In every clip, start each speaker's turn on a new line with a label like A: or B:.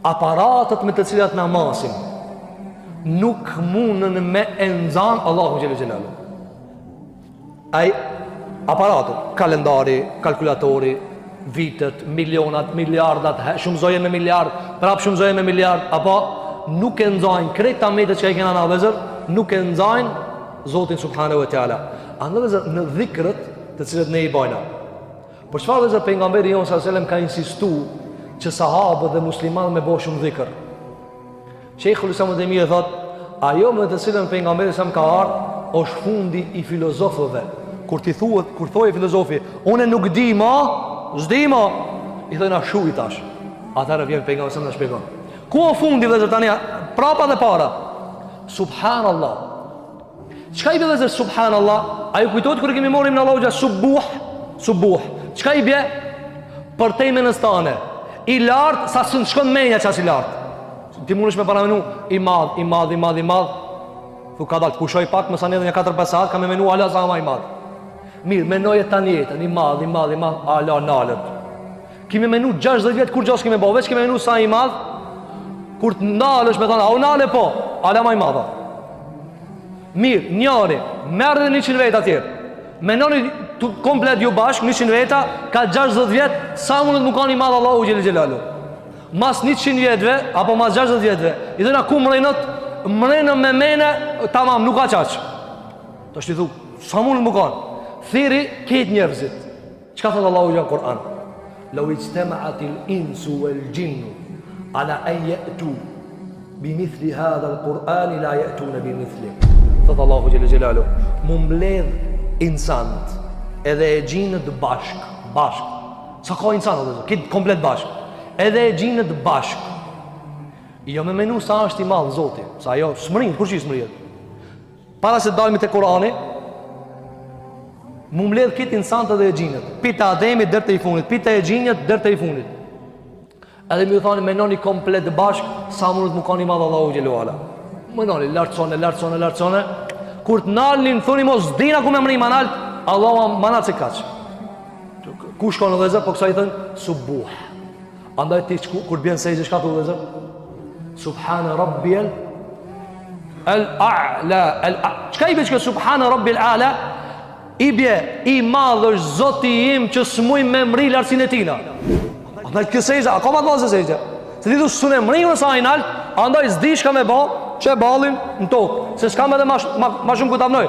A: Aparatet me të cilat na masim nuk mundën me enzan Allahu xhelel xhelalu. Ai aparatet, kalendari, kalkulatori, vitet, milionat, miliardat, shumëzojen me miliard, prap shumëzojen me miliard, apo nuk e nxajnë krejta metet që e kena na vëzër, nuk e nxajnë Zotin subhanahu wa taala. Andaj vëzër në dhikrët të cilët ne i bajna. Por çfarë vëzër pejgamberi jon sallallahu alajhi wasallam ka insistuar që sahabët dhe muslimanët me bëjë shumë dhikr. Sheikhul Islam ibn Taymija thot, ajo me të cilën pejgamberi sa ka ardhur është fundi i filozofëve. Kur ti thuhet, kur thojë filozofi, unë nuk di më, s'di më, i thonë ashu i tash. Atëherë vjen pejgamberi sa na shpjegon. Ku o fundi vëzër tani, prapa dhe para? Subhanallah. Çka i bie vëzër subhanallah? Ai kujtohet kur kemi marrim në Allahu xha subuh. Çka i bie? Për temën e stane. I lartë sa s'në shkon menja ças i lartë. Ti mundesh me paramenu i madh. Thu ka dalë pushoj pak, më sa edhe një 4-5 saat ka me menu ala sa më i madh. Mirë, menoje tani jetën i madh, ala nalët. Kimi menu 60 vjet kur gjos kemi bëu, veç kemi menu sa i madh. Kur të ndalësh me thonë, a u nale po, ala më i madh. Mirë, njëri, merr 100 vjet atje. Menoni komplet ju bashk 100 veta, ka 60 vjet, sa mundet më kanë i madh Allahu xhelel xhelalu. Mas 100 vjetëve apo mas 60 vjetëve, i thonë ku mrenë me mene, tamam, nuk ka çaq. Tash ti thu, sa mundet më kanë? Thiri këtë njerëzit. Çka thot Allahu xhelel Kur'an? Law ijtama'atil insu wal jinnu ala an ya'tu bimithli hadha al-Qur'an la ya'tuna bimithli. Thot Allahu xhelel xhelalu, mbledh insant edhe e gjinët bashk. Sa ka insant edhe këtë komplet bashk. Edhe e gjinët bashk. Jo me menu sa është i madh Zoti, sa ajo smrin, kush i smrihet. Para se dalmi te Kurani, mu mbledh këtë insant edhe e gjinët. Pita Ademit deri te i fundit, pita e gjinët deri te i fundit. Edhe më thonë menoni komplet bashk, sa mundet më kanë i madh Allahu xhelalu ala. Menoni lartsone. Kur të nalnin, thoni mos dina ku me mri manalt, Allah manalt se kaq. Ku shkon edhe zë, po kësa i thënë, subuh. Andaj ti kur bjen sejgjë, shka të dhe zë? Subhana Rabbiyal Al-A'la. Qka i bje që Subhana Rabbiyal A'la? I bje, i madhër zoti im që s'muj me mri lartësin e tina. Andaj këtë sejgjë, a ka ma të madhë se sejgjë? Se ti du s'une mri në sa i nalt, andaj s'di shka me ba, që balin në tokë, se s'kam edhe ma shumë ku t'avnoj.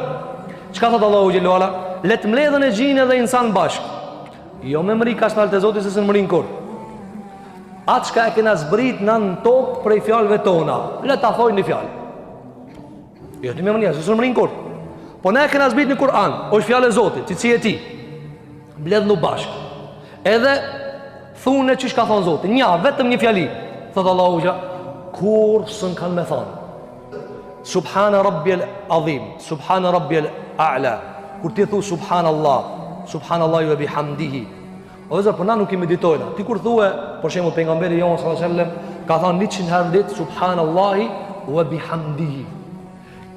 A: Qka thot Allahu xhelalu ala? Let mledhen e gjinë dhe insan bashk. Jo me mri ka s'nalë të Zotit se s'në mri në kur. Atë shka e kena zbrit në tokë prej fjallëve tona, let ta thoj një fjallë. Jo ti me mri, se s'në mri në kur. Po ne e kena zbrit në Kur'an, është fjallë e Zotit, që e ti. Mbledhnu bashk. Edhe thune që shka thonë Zotit. Vetëm një fjalli. Thot Allahu xhelalu, kur s'në kanë me thonë. Subhana Rabbiyal Azim, Subhana Rabbiyal A'la. Kur ti thu Subhanallah wa bihamdihi. O zot, po na nuk i meditojna. Ti kur thue, për shembull pejgamberi jon sallallahu alaihi wasallam ka thënë 100 herë ditë Subhanallahi wa bihamdihi.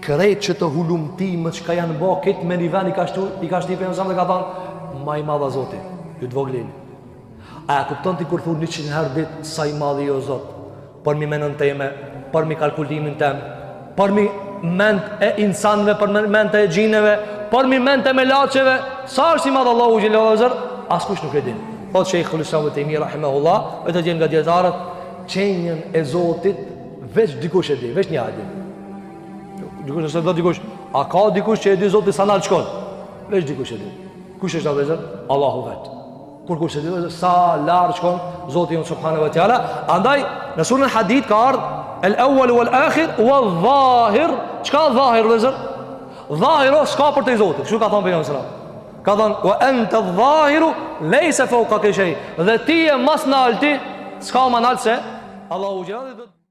A: Krejt që të hulumtimet që ka janë bë këtë me nivel i ka shti pejgamberi sa ka thënë më i madh Zoti, ju të voglin. A kupton ti kur thu 100 herë ditë sa i madh o Zot? Për mi menën teme, për mi kalkulimin tem, për mi ment e insanve, për mi ment e gjineve, për mi ment e melaçeve, sa është i madh Allahu xhelalu ala, askush nuk e din. Thot Sheikhul Islam ibn Taymija rahimahullah, e të gjen nga dietarët, çënjen e Zotit veç dikush e di, veç një ai di. Dikush se do dikush, a ka dikush që e di Zoti sa nalt shkon? Veç dikush e di. Kush është ai? Allahu vet. Kur kush e di sa larg shkon Zoti jon subhanahu wa taala. Andaj në surën Hadid ka ardhur el-awwal wal-akhir wal-zahir. Çka zahir vëzër? Zahiro s'ka për te Zotit. Kështu ka thënë pejgamberi sallallahu alajhi wasallam. Ka thënë wa anta adh-dhahiru laysa fawqaka shay. Dhe ti je mas nalti, s'ka më nalt se Allahu xhallahu.